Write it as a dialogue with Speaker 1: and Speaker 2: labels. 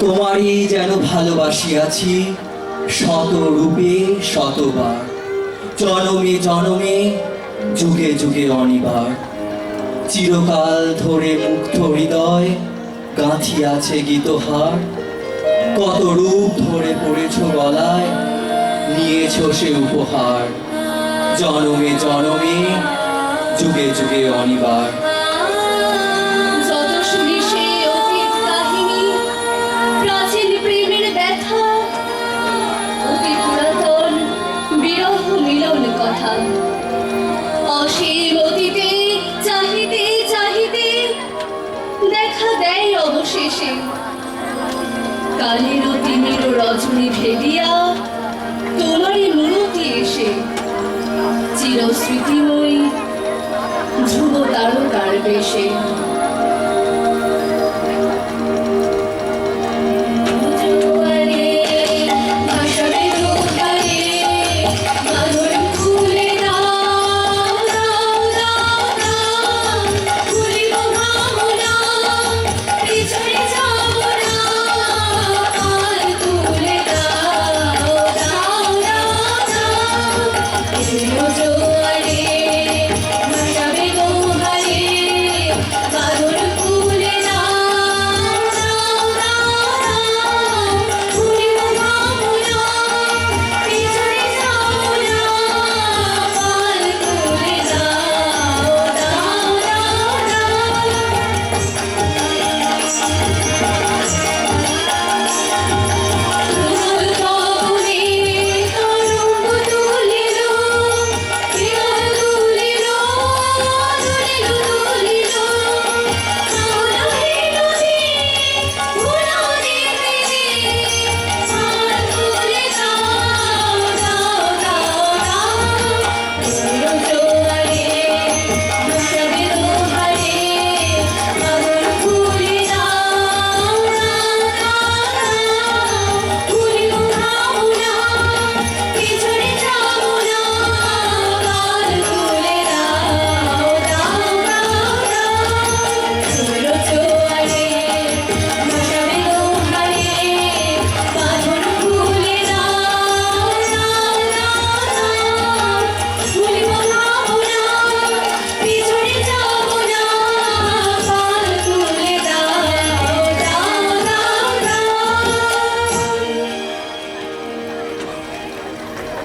Speaker 1: তোমারই যেন ভালোবাসিয়াছি শত রূপে শতবার, জনমে জনমে যুগে যুগে অনিবার। চিরকাল ধরে মুগ্ধ হৃদয় গাঁথিয়াছে গীতহার, কত রূপ ধরে পড়েছ গলায়, নিয়েছ সে উপহার। জনমে জনমে যুগে যুগে অনিবার।
Speaker 2: যত শুনি সে অতীত কাহিনী, প্রাচীন প্রেমের ব্যথা, অতি পুরাতন বিরহ মিলন কথা। অসীম অতীতে চাহিতে চাহিতে দেখা দেয় অবশেষে, কালের তিমির রজনী ভেদিয়া তোমারই মূরতি এসে। চিরস্মৃতিময়ী ধ্রুব তারকার বেশে।